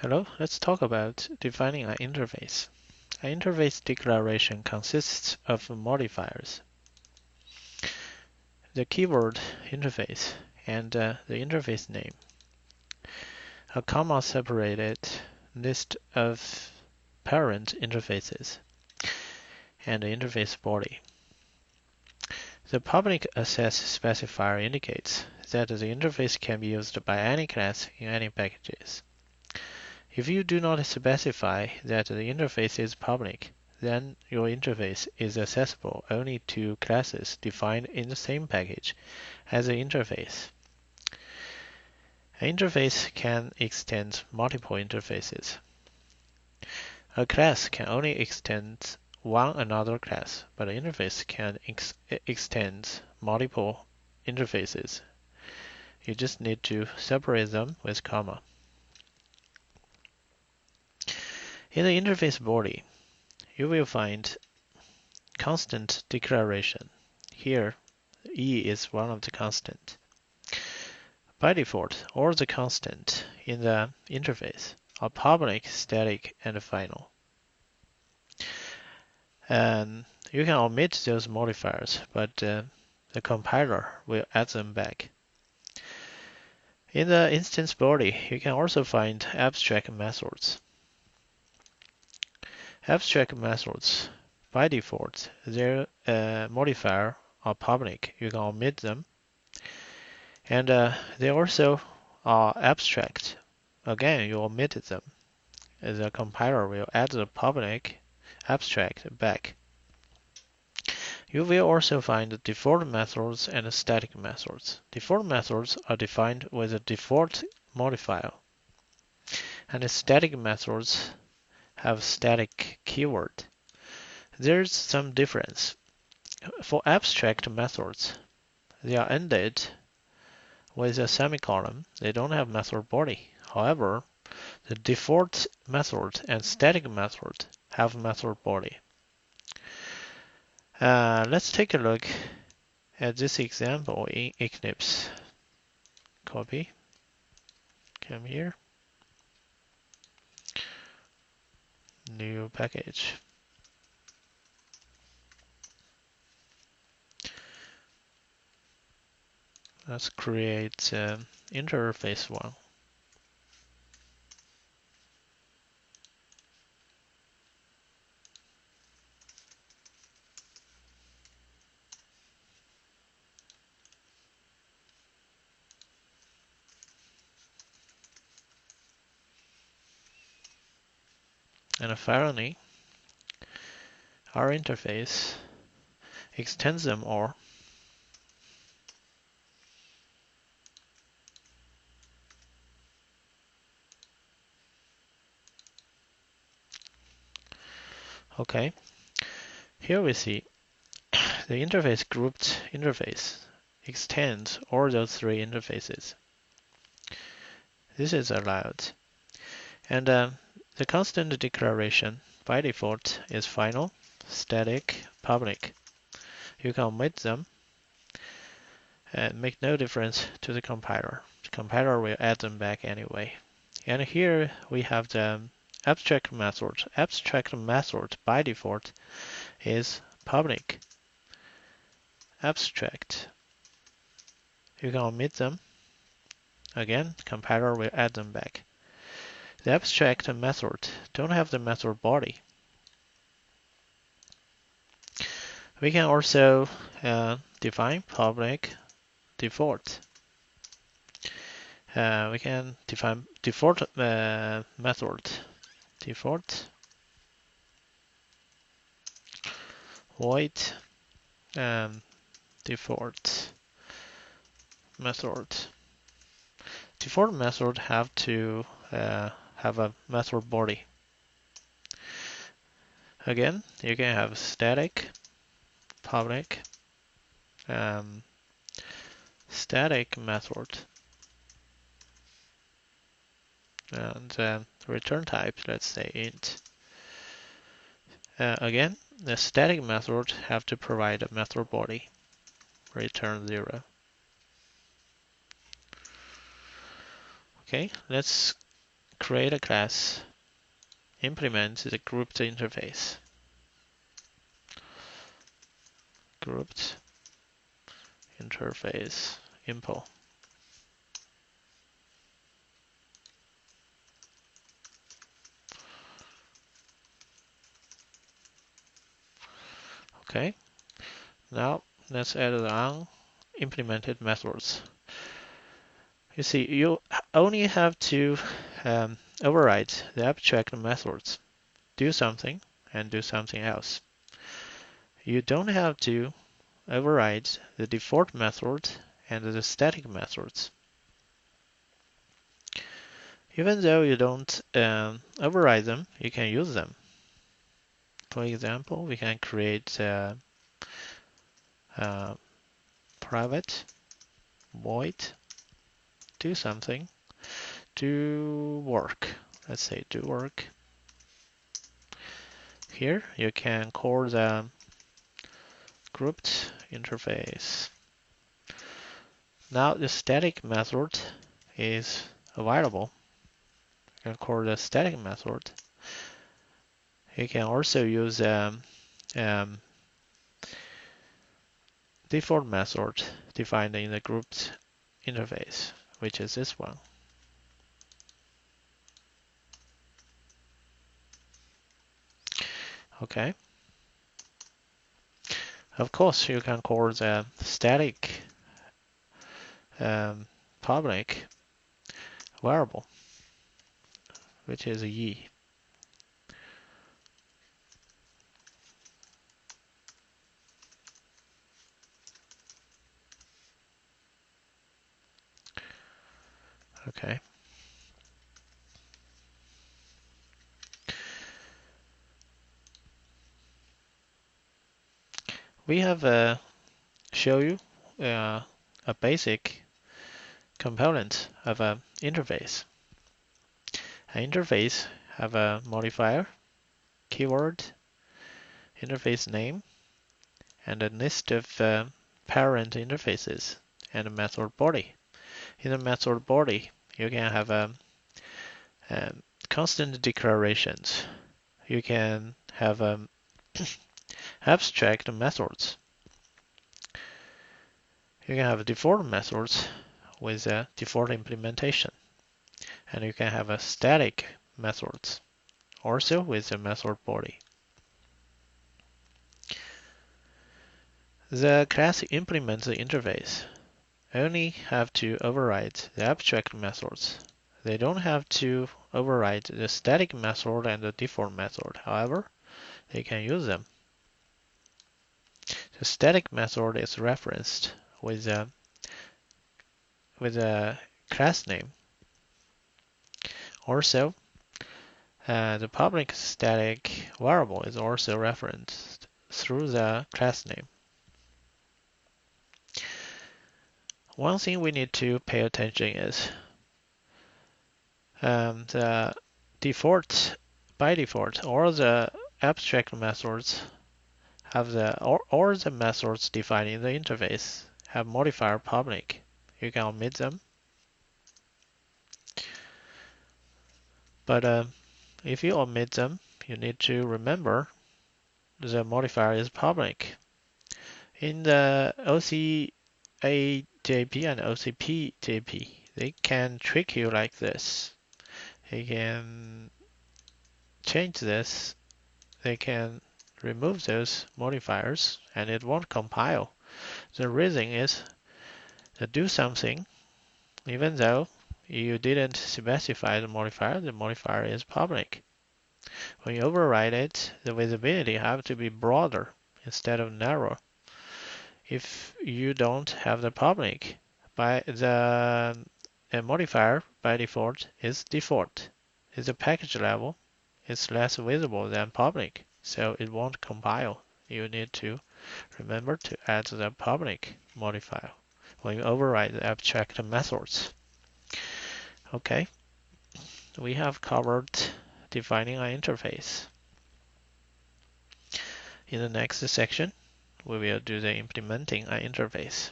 Hello, let's talk about defining an interface. An interface declaration consists of modifiers, the keyword interface, and the interface name, a comma-separated list of parent interfaces, and the interface body. The public access specifier indicates that the interface can be used by any class in any packages. If you do not specify that the interface is public, then your interface is accessible only to classes defined in the same package as the interface. An interface can extend multiple interfaces. A class can only extend one another class, but an interface can extend multiple interfaces. You just need to separate them with comma. In the interface body, you will find constant declaration. Here, E is one of the constant. By default, all the constant in the interface are public, static, and final. And you can omit those modifiers, but the compiler will add them back. In the instance body, you can also find abstract methods. Abstract methods, by default, their modifier are public. You can omit them. And they also are abstract. Again, you omitted them. The compiler will add the public abstract back. You will also find default methods and static methods. Default methods are defined with a default modifier, and the static methods have static keyword. There's some difference. For abstract methods, they are ended with a semicolon. They don't have method body. However, the default method and static method have method body. Let's take a look at this example in Eclipse. Copy, come here, new package. Let's create interface one. And finally, our interface extends them all. Okay, here we see the interface grouped interface extends all those three interfaces. This is allowed. And the constant declaration by default is final, static, public. You can omit them and make no difference to the compiler. The compiler will add them back anyway. And here we have the abstract method. Abstract method by default is public. Abstract. You can omit them. Again, compiler will add them back. The abstract method don't have the method body. We can also define public default. We can define default method. Default void default method. Default method have to have a method body. Again, you can have static, public, static method, and return type, let's say int. Again, the static method have to provide a method body, return 0. Okay, let's create a class, implement the grouped interface. Grouped interface impl. Okay, now let's add on implemented methods. You see, you only have to override the abstract methods, do something and do something else. You don't have to override the default method and the static methods. Even though you don't override them, you can use them. For example, we can create a private void do something, do work. Let's say do work. Here you can call the grouped interface. Now the static method is available. You can call the static method. You can also use default method defined in the grouped interface, which is this one. Okay. Of course, you can call the static public variable, which is e. Okay. We have show you a basic component of an interface. An interface have a modifier, keyword, interface name, and a list of parent interfaces and a method body. In the method body, you can have constant declarations. You can have abstract methods. You can have default methods with a default implementation. And you can have a static methods also with a method body. The class implements the interface only have to override the abstract methods. They don't have to override the static method and the default method. However, they can use them. The static method is referenced with a class name. Also, the public static variable is also referenced through the class name. One thing we need to pay attention is the default, by default, all the abstract methods have all the methods defined in the interface have modifier public. You can omit them. But if you omit them, you need to remember the modifier is public. In the OCA JP and OCP JP, they can trick you like this. They can change this. They can remove those modifiers and it won't compile. The reason is to do something, even though you didn't specify the modifier is public. When you override it, the visibility have to be broader instead of narrow. If you don't have the public, by the modifier by default is default. It's a package level. It's less visible than public, so it won't compile. You need to remember to add the public modifier when you override the abstract methods. Okay, we have covered defining an interface. In the next section, we will do the implementing an interface.